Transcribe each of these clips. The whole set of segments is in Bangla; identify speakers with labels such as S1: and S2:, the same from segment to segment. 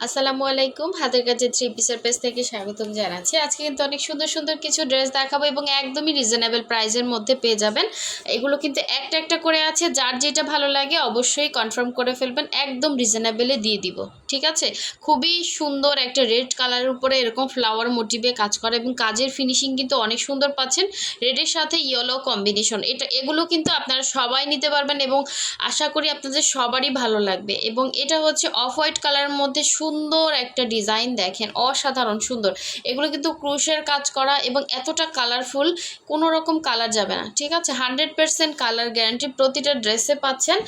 S1: আসসালামু আলাইকুম। হাতের কাছে থ্রি পিসের পেজ থেকে স্বাগতম জানাচ্ছি। আজকে কিন্তু অনেক সুন্দর সুন্দর কিছু ড্রেস দেখাবো এবং একদমই রিজনেবল প্রাইসের মধ্যে পেয়ে যাবেন। এগুলো কিন্তু একটা একটা করে আছে, যার যেটা ভালো লাগে অবশ্যই কনফার্ম করে ফেলবেন, একদম রিজনেবলে দিয়ে দিব। ঠিক আছে, খুবই সুন্দর একটা রেড কালারের উপরে এরকম ফ্লাওয়ার মোটিভে কাজ করা এবং কাজের ফিনিশিং কিন্তু অনেক সুন্দর পাচ্ছেন। রেডের সাথে ইয়েলো কম্বিনেশন, এগুলো কিন্তু আপনারা সবাই নিতে পারবেন এবং আশা করি আপনাদের সবারই ভালো লাগবে। এবং এটা হচ্ছে অফ হোয়াইট কালারের মধ্যে সুন্দর একটা ডিজাইন, দেখেন অসাধারণ সুন্দর। এগুলো কিন্তু ক্রুশের কাজ করা এবং এতটা কালারফুল, কোনো রকম কালার যাবে না। ঠিক আছে, 100% কালার গ্যারান্টি প্রতিটা ড্রেসে পাচ্ছেন।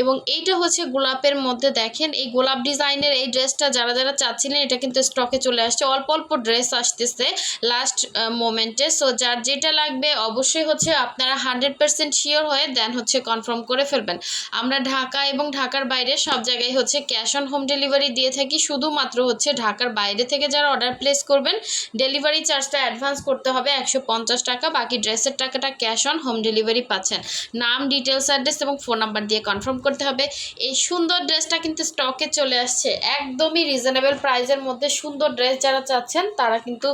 S1: এবং এইটা হচ্ছে গোলাপের মধ্যে, দেখেন এই গোলাপ ডিজাইনের এই ড্রেসটা যারা যারা চাচ্ছিলেন এটা কিন্তু স্টকে চলে আসছে। অল্প অল্প ড্রেস আসতেছে লাস্ট মোমেন্টে। সো যার যেটা লাগবে অবশ্যই হচ্ছে আপনারা 100% শিওর হয়ে দেন হচ্ছে কনফার্ম করে ফেলবেন। আমরা ঢাকা এবং ঢাকার বাইরে সব জায়গায় হচ্ছে ক্যাশ অন হোম ডেলিভারি দিয়ে থাকি। শুধুমাত্র হচ্ছে ঢাকার বাইরে থেকে যারা অর্ডার প্লেস করবেন ডেলিভারি চার্জটা অ্যাডভান্স করতে হবে 150 টাকা, বাকি ড্রেসের টাকাটা ক্যাশ অন হোম ডেলিভারি পাচ্ছেন। নাম, ডিটেলস, অ্যাড্রেস এবং ফোন নাম্বার দিয়ে কনফার্ম করতে হবে। এই সুন্দর ড্রেসটা কিন্তু স্টকে চলে আসছে একদমই রিজনেবল প্রাইসের মধ্যে। সুন্দর ড্রেস যারা চাচ্ছেন তারা কিন্তু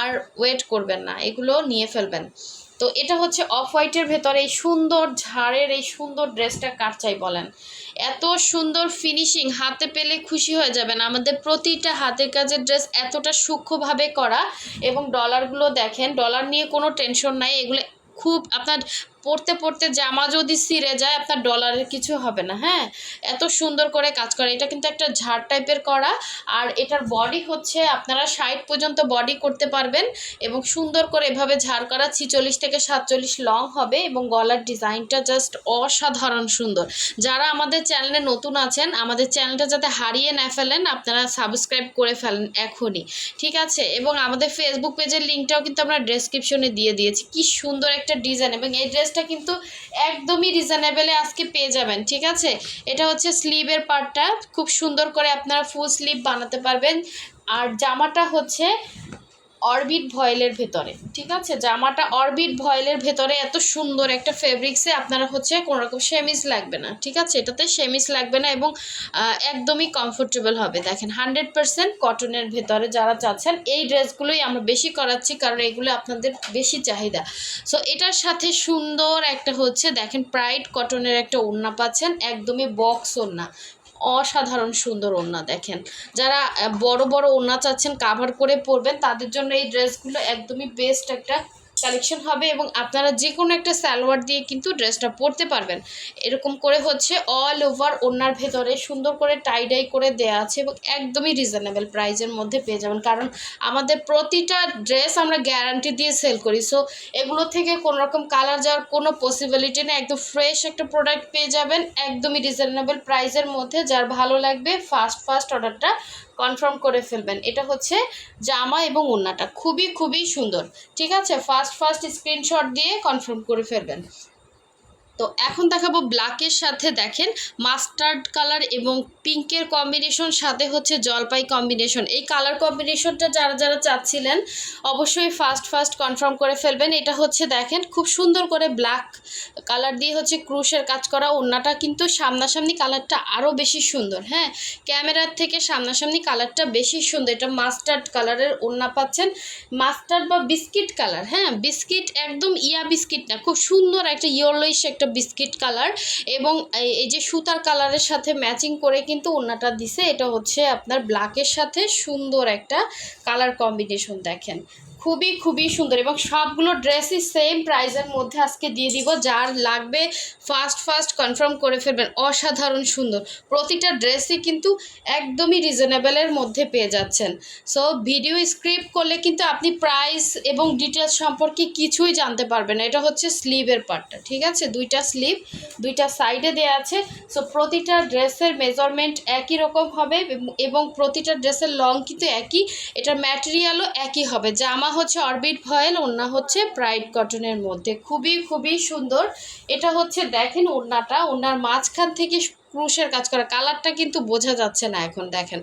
S1: আর ওয়েট করবেন না, এগুলো নিয়ে ফেলবেন। তো এটা হচ্ছে অফ হোয়াইটের ভেতরে এই সুন্দর ঝাড়ের এই সুন্দর ড্রেসটা কার চাই বলেন। এত সুন্দর ফিনিশিং, হাতে পেলে খুশি হয়ে যাবেন। আমাদের প্রতিটা হাতের কাজের ড্রেস এতটা সূক্ষ্মভাবে করা এবং ডলারগুলো দেখেন, ডলার নিয়ে কোনো টেনশন নাই। এগুলো খুব আপনার পরতে পরতে জামা যদি ছিঁড়ে যায় আপনার ডলারের কিছু হবে না। হ্যাঁ, এত সুন্দর করে কাজ করে। এটা কিন্তু একটা ঝাড় টাইপের করা, আর এটার বডি হচ্ছে আপনারা 60 পর্যন্ত বডি করতে পারবেন এবং সুন্দর করে এভাবে ঝাড় করা 46 থেকে 47 লং হবে এবং গলার ডিজাইনটা জাস্ট অসাধারণ সুন্দর। যারা আমাদের চ্যানেলে নতুন আছেন, আমাদের চ্যানেলটা যাতে হারিয়ে না ফেলেন আপনারা সাবস্ক্রাইব করে ফেলেন এখনই। ঠিক আছে, এবং আমাদের ফেসবুক পেজের লিঙ্কটাও কিন্তু আমরা ডেসক্রিপশনে দিয়ে দিয়েছি। কি সুন্দর একটা ডিজাইন এবং এই ড্রেসটা কিন্তু একদমই রিজনেবলে আজকে পেয়ে যাবেন। ঠিক আছে, এটা হচ্ছে স্লিভের পার্টটা, খুব সুন্দর করে আপনারা ফুল স্লিভ বানাতে পারবেন। আর জামাটা হচ্ছে অরবিট ভয়েলের ভেতরে। ঠিক আছে, জামাটা অরবিট ভয়েলের ভেতরে এত সুন্দর একটা ফেব্রিক্সে আপনারা হচ্ছে কোনো রকম সেমিস লাগবে না। ঠিক আছে, এটাতে সেমিস লাগবে না এবং একদমই কমফোর্টেবল হবে। দেখেন 100% কটনের ভেতরে যারা চাচ্ছেন এই ড্রেসগুলোই আমরা বেশি করাচ্ছি কারণ এগুলো আপনাদের বেশি চাহিদা। সো এটার সাথে সুন্দর একটা হচ্ছে দেখেন প্রাইড কটনের একটা ওড়না পাচ্ছেন, একদমই বক্স ওড়না, অসাধারণ সুন্দর ওড়না। দেখেন যারা বড় বড় ওড়না চাচ্ছেন কাভার করে পরবেন তাদের জন্য এই ড্রেসগুলো একদমই বেস্ট একটা কালেকশন হবে এবং আপনারা যে কোনো একটা সালোয়ার দিয়ে কিন্তু ড্রেসটা পরতে পারবেন। এরকম করে হচ্ছে অল ওভার ওড়নার ভেতরে সুন্দর করে টাইডাই করে দেয়া আছে এবং একদমই রিজনেবল প্রাইসের মধ্যে পেয়ে যাবেন কারণ আমাদের প্রতিটা ড্রেস আমরা গ্যারান্টি দিয়ে সেল করি। সো এগুলো থেকে কোনো রকম কালার যাওয়ার কোনো পসিবিলিটি নেই, একদম ফ্রেশ একটা প্রোডাক্ট পেয়ে যাবেন একদমই রিজনেবল প্রাইসের মধ্যে। যার ভালো লাগবে ফার্স্ট অর্ডারটা কনফার্ম করে ফেলবেন। এটা হচ্ছে জামা এবং ওড়নাটা খুবই খুবই সুন্দর। ঠিক আছে, ফার্স্ট স্ক্রিনশট দিয়ে কনফার্ম করে ফেলবেন। তো এখন দেখাবো ব্ল্যাকের সাথে দেখেন মাস্টার্ড কালার এবং পিঙ্কের কম্বিনেশন, সাথে হচ্ছে জলপাই কম্বিনেশন। এই কালার কম্বিনেশনটা যারা যারা চাচ্ছিলেন অবশ্যই ফার্স্ট কনফার্ম করে ফেলবেন। এটা হচ্ছে দেখেন খুব সুন্দর করে ব্ল্যাক কালার দিয়ে হচ্ছে ক্রুশের কাজ করা। ওড়নাটা কিন্তু সামনাসামনি কালারটা আরও বেশি সুন্দর। হ্যাঁ, ক্যামেরার থেকে সামনাসামনি কালারটা বেশি সুন্দর। এটা মাস্টার্ড কালারের ওড়না পাচ্ছেন, মাস্টার্ড বা বিস্কিট কালার। হ্যাঁ, বিস্কিট একদম বিস্কিট না, খুব সুন্দর একটা ইয়েলোইশ একটা বিস্কিট কালার এবং এই যে সুতার কালারের সাথে ম্যাচিং করে কিন্তু ওড়নাটা দিছে। এটা হচ্ছে আপনার ব্ল্যাকের সাথে সুন্দর একটা কালার কম্বিনেশন। দেখেন খুবই খুবই সুন্দর এবং সবগুলো ড্রেসই সেম প্রাইসের মধ্যে আজকে দিয়ে দিব। যার লাগবে ফার্স্ট কনফার্ম করে ফেলবেন, অসাধারণ সুন্দর প্রতিটা ড্রেসই কিন্তু একদমই রিজনেবলের মধ্যে পেয়ে যাচ্ছেন। সো ভিডিও স্ক্রিপ্ট করলে কিন্তু আপনি প্রাইস এবং ডিটেলস সম্পর্কে কিছুই জানতে পারবেন না। এটা হচ্ছে স্লিভের পার্টটা। ঠিক আছে, দুইটা স্লিভ দুইটা সাইডে দেওয়া আছে। সো প্রতিটা ড্রেসের মেজারমেন্ট একই রকম হবে এবং প্রতিটা ড্রেসের লং কিন্তু একই, এটার ম্যাটেরিয়ালও একই হবে। জামা হচ্ছে অরবিট ভয়েল, ওড়না হচ্ছে প্রাইড কটনের মধ্যে খুবই খুবই সুন্দর। এটা হচ্ছে দেখেন ওড়নাটা, ওড়নার মাঝখান থেকে ক্রুশের কাজ করা। কালারটা কিন্তু বোঝা যাচ্ছে না এখন, দেখেন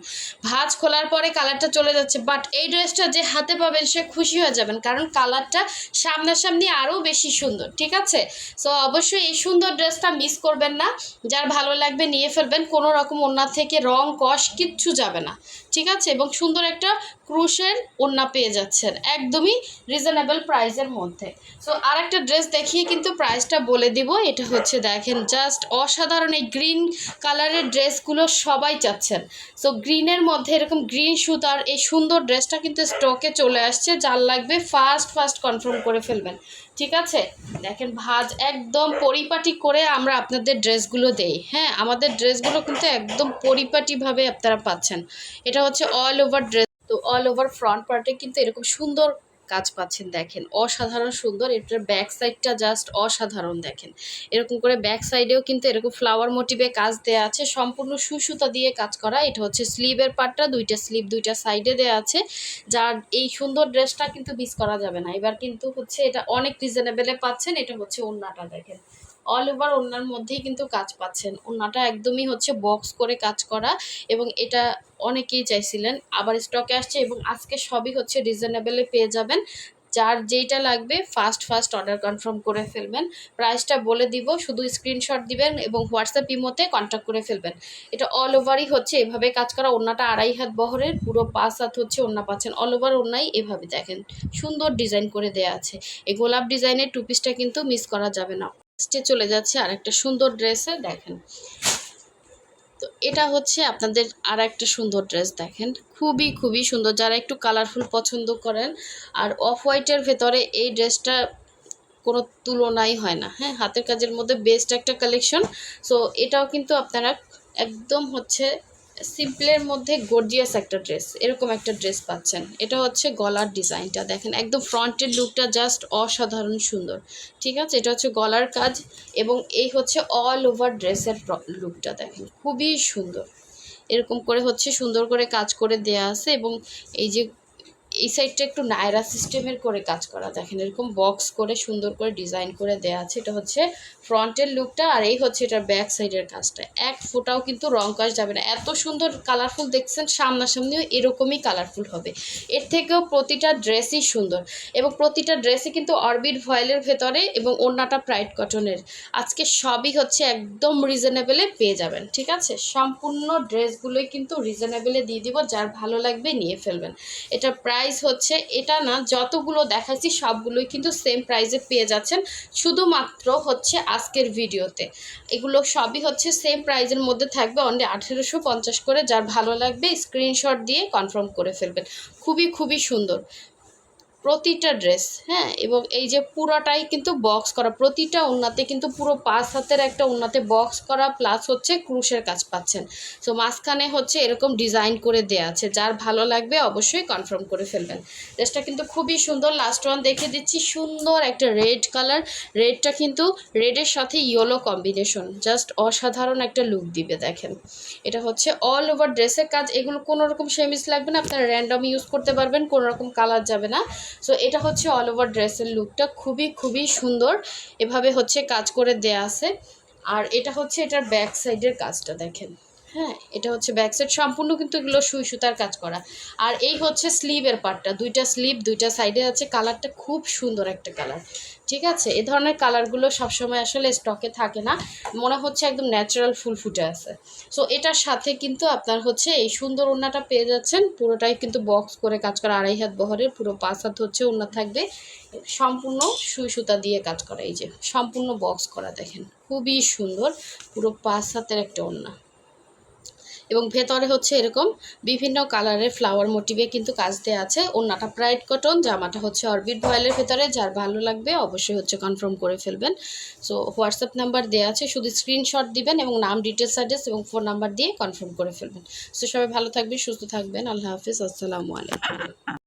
S1: ভাঁজ খোলার পরে কালারটা চলে যাচ্ছে, বাট এই ড্রেসটা যে হাতে পাবেন সে খুশি হয়ে যাবেন, কারণ কালারটা সামনাসামনি আরও বেশি সুন্দর। ঠিক আছে, সো অবশ্যই এই সুন্দর ড্রেসটা মিস করবেন না। যার ভালো লাগবে নিয়ে ফেলবেন, কোনো রকম ওড়না থেকে রং কষ কিচ্ছু যাবে না। ঠিক আছে, এবং সুন্দর একটা ক্রুশের ওড়না পেয়ে যাচ্ছেন একদমই রিজনেবল প্রাইসের মধ্যে। সো আর একটা ড্রেস দেখিয়ে কিন্তু প্রাইসটা বলে দিব। এটা হচ্ছে দেখেন জাস্ট অসাধারণ, এই গ্রিন কালারের ড্রেসগুলো সবাই চাচ্ছেন। সো গ্রিনের মধ্যে এরকম গ্রিন সুতার এই সুন্দর ড্রেসটা কিন্তু স্টকে চলে আসছে, যার লাগবে ফার্স্ট কনফার্ম করে ফেলবেন। ঠিক আছে, দেখেন ভাঁজ একদম পরিপাটি করে আমরা আপনাদের ড্রেসগুলো দেই। হ্যাঁ, আমাদের ড্রেসগুলো কিন্তু একদম পরিপাটিভাবে আপনারা পাচ্ছেন। এটা হচ্ছে অল ওভার ড্রেস, তো অল ওভার ফ্রন্ট পার্টে কিন্তু এরকম সুন্দর কাজ পাচ্ছেন, দেখেন অসাধারণ সুন্দর। এটার ব্যাক সাইডটা জাস্ট অসাধারণ, দেখেন এরকম করে ব্যাক সাইডেও কিন্তু এরকম ফ্লাওয়ার মোটিভে কাজ দেওয়া আছে, সম্পূর্ণ সুতা দিয়ে কাজ করা। এটা হচ্ছে স্লিভের পার্টটা, দুইটা স্লিভ দুইটা সাইডে দেওয়া আছে, যার এই সুন্দর ড্রেসটা কিন্তু মিস করা যাবে না। এবার কিন্তু হচ্ছে এটা অনেক রিজনেবলে পাচ্ছেন। এটা হচ্ছে ওড়নাটা, দেখেন অল ওভার ওড়নার মধ্যেই কিন্তু কাজ পাচ্ছেন। ওড়নাটা একদমই হচ্ছে বক্স করে কাজ করা, এবং এটা অনেকেই চাইছিলেন, আবার স্টকে আসছে, এবং আজকে সবই হচ্ছে রিজনেবলে পেয়ে যাবেন। যার যেইটা লাগবে ফার্স্ট অর্ডার কনফার্ম করে ফেলবেন। প্রাইসটা বলে দিব, শুধু স্ক্রিনশট দিবেন এবং হোয়াটসঅ্যাপ ইমোতে কন্ট্যাক্ট করে ফেলবেন। এটা অল ওভারই হচ্ছে এভাবে কাজ করা। ওড়নাটা 2.5 হাত বহরের, পুরো 5 হাত হচ্ছে ওড়না পাচ্ছেন। অল ওভার ওড়নাই এভাবে দেখেন সুন্দর ডিজাইন করে দেয়া আছে। এই গোলাপ ডিজাইনের টু পিসটা কিন্তু মিস করা যাবে না। চলে যাচ্ছে আর একটা সুন্দর ড্রেসে, দেখেন তো এটা হচ্ছে আপনাদের আর একটা সুন্দর ড্রেস, দেখেন খুবই সুন্দর। যারা একটু কালারফুল পছন্দ করেন, আর অফ হোয়াইটের ভেতরে এই ড্রেসটা কোনো তুলনাই হয় না। হ্যাঁ, হাতের কাজের মধ্যে বেস্ট একটা কালেকশন। সো এটাও কিন্তু আপনারা একদম হচ্ছে সিম্পলের মধ্যে গর্জিয়াস একটা ড্রেস, এরকম একটা ড্রেস পাচ্ছেন। এটা হচ্ছে গলার ডিজাইনটা, দেখেন একদম ফ্রন্টের লুকটা জাস্ট অসাধারণ সুন্দর। ঠিক আছে, এটা হচ্ছে গলার কাজ, এবং এই হচ্ছে অল ওভার ড্রেসের লুকটা, দেখেন খুবই সুন্দর। এরকম করে হচ্ছে সুন্দর করে কাজ করে দেয়া আছে, এবং এই যে এই সাইডটা একটু নায়রা সিস্টেমের করে কাজ করা, দেখেন এরকম বক্স করে সুন্দর করে ডিজাইন করে দেওয়া আছে। এটা হচ্ছে ফ্রন্টের লুকটা, আর এই হচ্ছে এটার ব্যাক সাইডের কাজটা। এক ফোঁটাও কিন্তু রং কাজ যাবে না, এত সুন্দর কালারফুল দেখছেন। সামনাসামনিও এরকমই কালারফুল হবে, এর থেকেও প্রতিটা ড্রেসই সুন্দর, এবং প্রতিটা ড্রেসই কিন্তু অরবিট ভয়েলের ভেতরে, এবং ওড়নাটা প্রাইড কটনের। আজকে সবই হচ্ছে একদম রিজনেবলে পেয়ে যাবেন। ঠিক আছে, সম্পূর্ণ ড্রেসগুলোই কিন্তু রিজনেবলে দিয়ে দিব, যার ভালো লাগবে নিয়ে ফেলবেন। এটা প্রাইস হচ্ছে, এটা না যতগুলো দেখাচ্ছি সবগুলোই কিন্তু সেম প্রাইসে পেয়ে যাচ্ছেন, শুধুমাত্র হচ্ছে আজকের ভিডিওতে। এগুলো সবই হচ্ছে সেম প্রাইসের মধ্যে থাকবে, অনলি 1850 করে। যার ভালো লাগবে স্ক্রিনশট দিয়ে কনফার্ম করে ফেলবেন। খুবই সুন্দর প্রতিটা ড্রেস। হ্যাঁ, এবং এই যে পুরোটাই কিন্তু বক্স করা, প্রতিটা ওড়নাতে কিন্তু পুরো 5 হাতের একটা ওড়নাতে বক্স করা, প্লাস হচ্ছে ক্রুশের কাজ পাচ্ছেন। সো মাঝখানে হচ্ছে এরকম ডিজাইন করে দেয়া আছে, যার ভালো লাগবে অবশ্যই কনফার্ম করে ফেলবেন। ড্রেসটা কিন্তু খুবই সুন্দর। লাস্ট ওয়ান দেখে দিচ্ছি, সুন্দর একটা রেড কালার, রেডটা কিন্তু রেডের সাথে ইয়েলো কম্বিনেশন, জাস্ট অসাধারণ একটা লুক দিবে। দেখেন এটা হচ্ছে অল ওভার ড্রেসের কাজ, এগুলো কোনো রকম সেমিস লাগবে না, আপনারা র্যান্ডম ইউজ করতে পারবেন, কোনো রকম কালার যাবে না। সো এটা হচ্ছে অল ওভার ড্রেসের লুকটা, খুবই সুন্দর, এভাবে হচ্ছে কাজ করে দেয়া আছে। আর এটা হচ্ছে এটার ব্যাক সাইডের কাজটা, দেখেন। হ্যাঁ, এটা হচ্ছে ব্যাক সাইড, সম্পূর্ণ কিন্তু এগুলো সুই সুতার কাজ করা। আর এই হচ্ছে স্লিভের পার্টটা, দুইটা স্লিভ দুইটা সাইডে আছে। কালারটা খুব সুন্দর একটা কালার। ঠিক আছে, এ ধরনের কালারগুলো সবসময় আসলে স্টকে থাকে না, মনে হচ্ছে একদম ন্যাচারাল ফুল ফুটে আছে। সো এটার সাথে কিন্তু আপনার হচ্ছে এই সুন্দর ওড়নাটা পেয়ে যাচ্ছেন, পুরোটাই কিন্তু বক্স করে কাজ করা, 2.5 হাত বহরের, পুরো 5 হাত হচ্ছে ওড়না থাকবে, সম্পূর্ণ সুই সুতা দিয়ে কাজ করা। এই যে সম্পূর্ণ বক্স করা, দেখেন খুবই সুন্দর, পুরো 5 হাতের একটা ওড়না, এবং ভেতরে হচ্ছে এরকম বিভিন্ন কালারের ফ্লাওয়ার মোটিভে কিন্তু কাজ দেওয়া আছে। ওড়নাটা প্রাইড কটন, জামাটা হচ্ছে অরবিট ভয়েলের ভেতরে। যার ভালো লাগবে অবশ্যই হচ্ছে কনফার্ম করে ফেলবেন। সো হোয়াটসঅ্যাপ নাম্বার দেওয়া আছে, শুধু স্ক্রিনশট দিবেন এবং নাম, ডিটেলস, অ্যাড্রেস এবং ফোন নাম্বার দিয়ে কনফার্ম করে ফেলবেন। সো সবাই ভালো থাকবেন, সুস্থ থাকবেন। আল্লাহ হাফিজ, আসসালামু আলাইকুম।